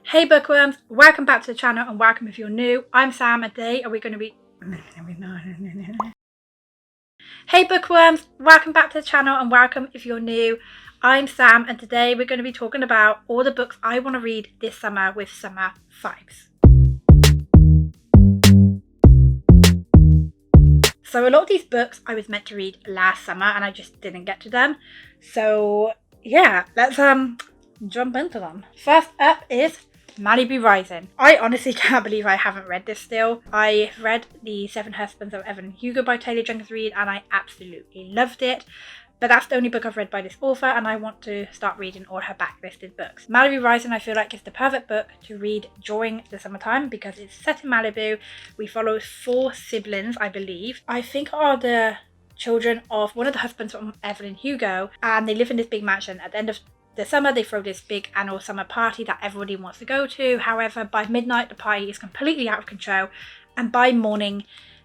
Hey Bookworms, welcome back to the channel and welcome if you're new. I'm Sam and today are we going to be... Hey Bookworms, welcome back to the channel and welcome if you're new. I'm Sam and today we're going to be talking about all the books I want to read this summer with summer vibes. So a lot of these books I was meant to read last summer and I just didn't get to them. So yeah, let's jump into them. First up is Madeline B Rising. I honestly can't believe I haven't read this still. I read The Seven Husbands of Evelyn Hugo by Taylor Jenkins Reid and I absolutely loved it. But that's the only book I've read by this author and I want to start reading all her backlisted books. Madeline B Rising I feel like is the perfect book to read during the summertime because it's set in Malibu. We follow 4 siblings, I believe. I think are the children of one of the husbands from Evelyn Hugo, and they live in this big mansion. At the end of the summer they throw this big annual summer party that everybody wants to go to. However, by midnight the party is completely out of control and by morning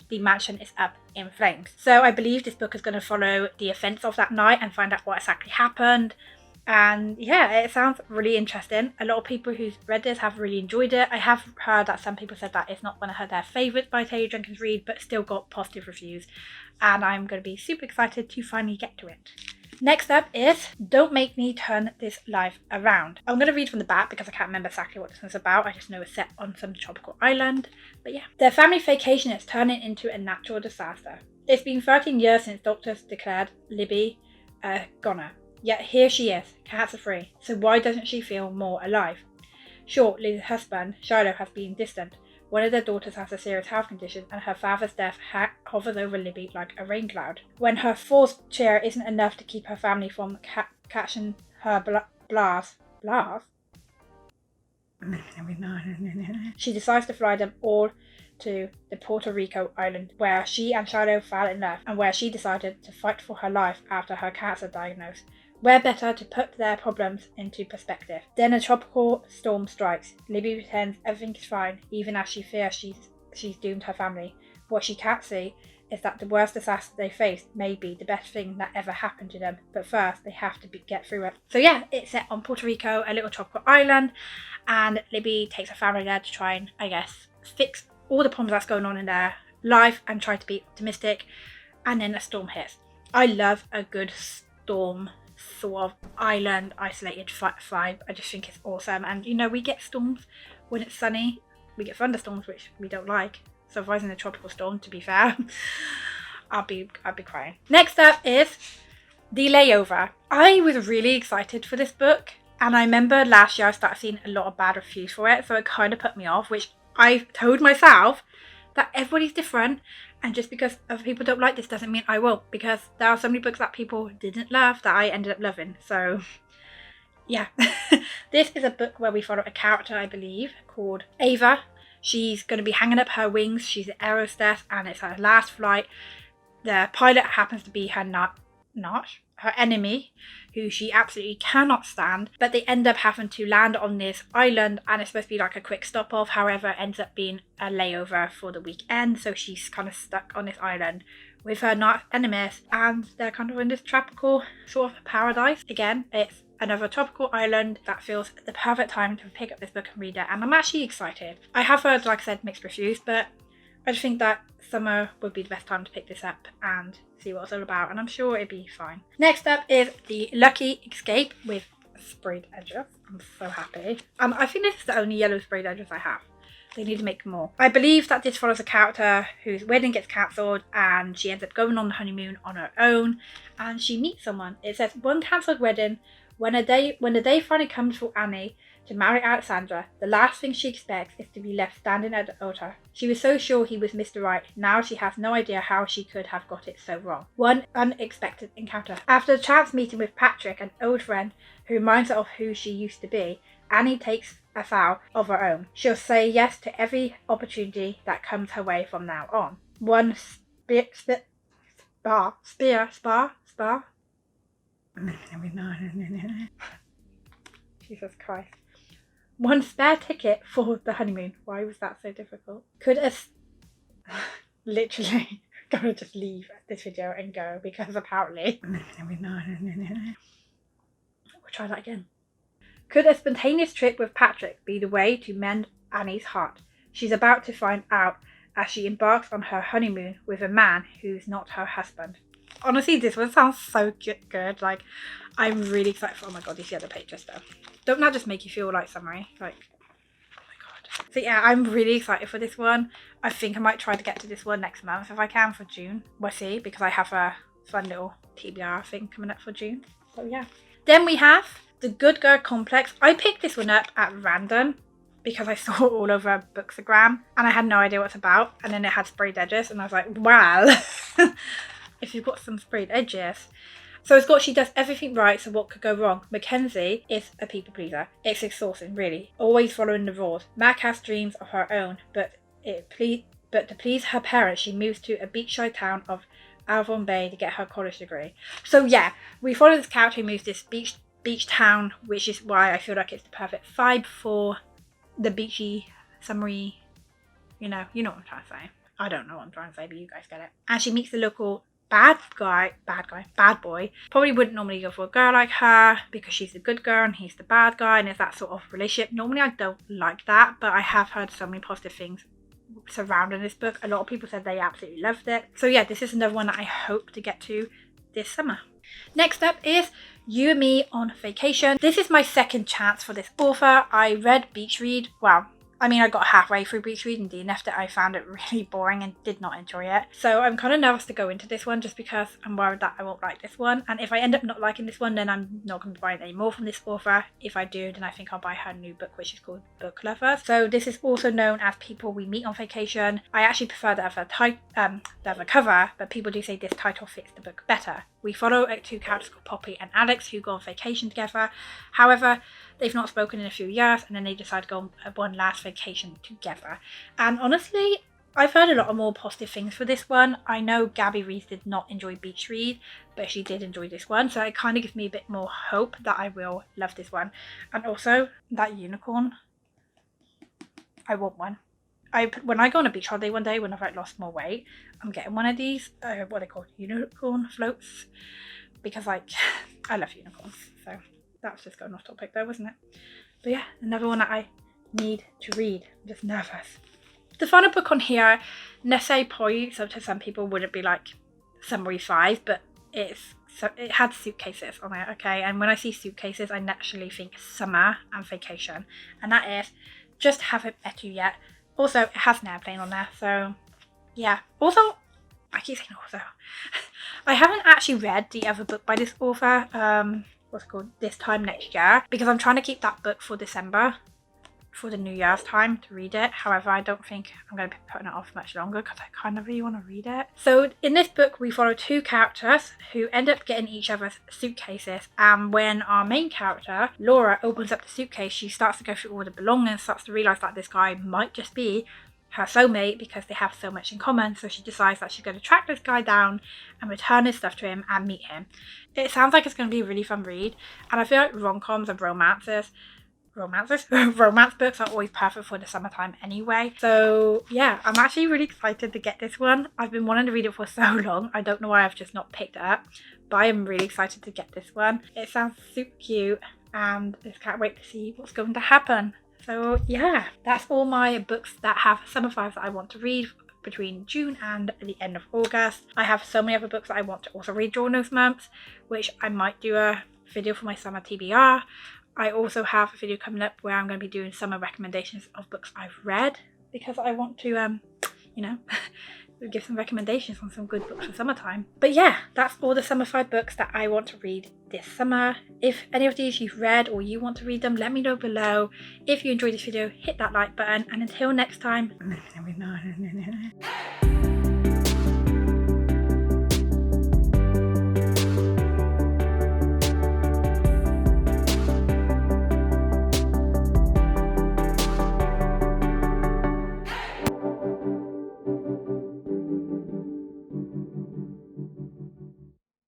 the mansion is up in flames. So I believe this book is going to follow the events of that night and find out what exactly happened. And yeah, it sounds really interesting. A lot of people who've read this have really enjoyed it. I have heard that some people said that it's not one of their favourites by Taylor Jenkins Reid, but still got positive reviews. And I'm going to be super excited to finally get to it. Next up is Don't Make Me Turn This Life Around. I'm going to read from the back because I can't remember exactly what this one's about. I just know it's set on some tropical island. But yeah. Their family vacation is turning into a natural disaster. It's been 13 years since doctors declared Libby a goner. Yet here she is, cancer-free. So why doesn't she feel more alive? Sure, Libby's husband, Shiloh, has been distant. One of their daughters has a serious health condition and her father's death hovers over Libby like a rain cloud. When her forced cheer isn't enough to keep her family from catching her blast, she decides to fly them all to the Puerto Rico island where she and Shiloh fell in love and where she decided to fight for her life after her cancer diagnosis. Where better to put their problems into perspective? Then a tropical storm strikes. Libby pretends everything is fine, even as she fears she's doomed her family. What she can't see is that the worst disaster they face may be the best thing that ever happened to them. But first, they have to get through it. So yeah, it's set on Puerto Rico, a little tropical island, and Libby takes her family there to try and, I guess, fix all the problems that's going on in their life and try to be optimistic. And then a storm hits. I love a good storm sort of island isolated vibe. I just think it's awesome. And you know, we get storms when it's sunny, we get thunderstorms which we don't like. So avoiding a tropical storm, to be fair, I'll be crying. Next up is The Layover. I was really excited for this book and I remember last year I started seeing a lot of bad reviews for it, so it kind of put me off, which I told myself that everybody's different. And just because other people don't like this doesn't mean I will, because there are so many books that people didn't love that I ended up loving. So yeah, this is a book where we follow a character, I believe, called Ava. She's going to be hanging up her wings. She's an aerostess and it's her last flight. The pilot happens to be her her enemy, who she absolutely cannot stand, but they end up having to land on this island and it's supposed to be like a quick stop off. However, it ends up being a layover for the weekend, so she's kind of stuck on this island with her enemies and they're kind of in this tropical sort of paradise. Again, it's another tropical island that feels the perfect time to pick up this book and read it, and I'm actually excited. I have heard, like I said, mixed reviews, but I just think that summer would be the best time to pick this up and see what it's all about, and I'm sure it'd be fine. Next up is The Lucky Escape with sprayed edges. I'm so happy. I think this is the only yellow sprayed edges I have. They need to make more. I believe that this follows a character whose wedding gets cancelled and she ends up going on the honeymoon on her own and she meets someone. It says, one cancelled wedding. When the day finally comes for Annie to marry Alexandra, the last thing she expects is to be left standing at the altar. She was so sure he was Mr. Right. Now she has no idea how she could have got it so wrong. One unexpected encounter. After a chance meeting with Patrick, an old friend who reminds her of who she used to be, Annie takes a vow of her own. She'll say yes to every opportunity that comes her way from now on. One Jesus Christ. One spare ticket for the honeymoon. Why was that so difficult? Literally gotta just leave this video and go because apparently we'll try that again. Could a spontaneous trip with Patrick be the way to mend Annie's heart? She's about to find out as she embarks on her honeymoon with a man who's not her husband. Honestly, this one sounds so good. Like, I'm really excited for. Oh my god, these other pages though. Don't that just make you feel like summary? Like, oh my god. So yeah, I'm really excited for this one. I think I might try to get to this one next month if I can for June. We'll see, because I have a fun little TBR thing coming up for June. So yeah. Then we have The Good Girl Complex. I picked this one up at random because I saw it all over Bookstagram and I had no idea what it's about. And then it had sprayed edges and I was like, wow. If you've got some sprayed edges. So it's got she does everything right, so what could go wrong? Mackenzie is a people pleaser. It's exhausting, really. Always following the rules. Mac has dreams of her own, but to please her parents, she moves to a beachside town of Avon Bay to get her college degree. So yeah, we follow this character who moves to this beach town, which is why I feel like it's the perfect vibe for the beachy, summery, you know what I'm trying to say. I don't know what I'm trying to say, but you guys get it. And she meets the local bad boy. Probably wouldn't normally go for a girl like her because she's the good girl and he's the bad guy, and it's that sort of relationship. Normally I don't like that, but I have heard so many positive things surrounding this book. A lot of people said they absolutely loved it. So yeah, this is another one that I hope to get to this summer. Next up is You and Me on Vacation. This is my second chance for this author. I read Beach Read. Well, I mean, I got halfway through Beach Read and DNF'd it. I found it really boring and did not enjoy it. So I'm kind of nervous to go into this one just because I'm worried that I won't like this one. And if I end up not liking this one, then I'm not going to be buying any more from this author. If I do, then I think I'll buy her new book, which is called Book Lovers. So this is also known as People We Meet on Vacation. I actually prefer the other cover, but people do say this title fits the book better. We follow two characters called Poppy and Alex who go on vacation together. However, they've not spoken in a few years and then they decide to go on one last vacation together. And honestly, I've heard a lot of more positive things for this one. I know Gabby Reese did not enjoy Beach Read, but she did enjoy this one. So it kind of gives me a bit more hope that I will love this one. And also, that unicorn, I want one. When I go on a beach holiday one day when I've lost more weight, I'm getting one of these, what are they called, unicorn floats, because I love unicorns. So that was just going off topic though, wasn't it? But yeah, another one that I need to read. I'm just nervous. The final book on here, Nesse Poi, so to some people wouldn't be like summary 5, but it had Suitcases on it, okay? And when I see Suitcases, I naturally think summer and vacation, and that is Just Haven't Met You Yet. Also, it has an airplane on there, so yeah. Also, I keep saying also, I haven't actually read the other book by this author, what's it called, This Time Next Year, because I'm trying to keep that book for December, for the New Year's time to read it. However, I don't think I'm going to be putting it off much longer because I kind of really want to read it. So in this book, we follow two characters who end up getting each other's suitcases, and when our main character, Laura, opens up the suitcase, she starts to go through all the belongings, starts to realise that this guy might just be her soulmate because they have so much in common. So she decides that she's going to track this guy down and return his stuff to him and meet him. It sounds like it's going to be a really fun read, and I feel like rom-coms and romance books are always perfect for the summertime anyway. So yeah, I'm actually really excited to get this one. I've been wanting to read it for so long. I don't know why I've just not picked it up, but I am really excited to get this one. It sounds super cute and I just can't wait to see what's going to happen. So yeah, that's all my books that have summer vibes that I want to read between June and the end of August. I have so many other books that I want to also read during those months, which I might do a video for my summer TBR. I also have a video coming up where I'm going to be doing summer recommendations of books I've read, because I want to, give some recommendations on some good books for summertime. But yeah, that's all the summer 5 books that I want to read this summer. If any of these you've read or you want to read them, let me know below. If you enjoyed this video, hit that like button, and until next time.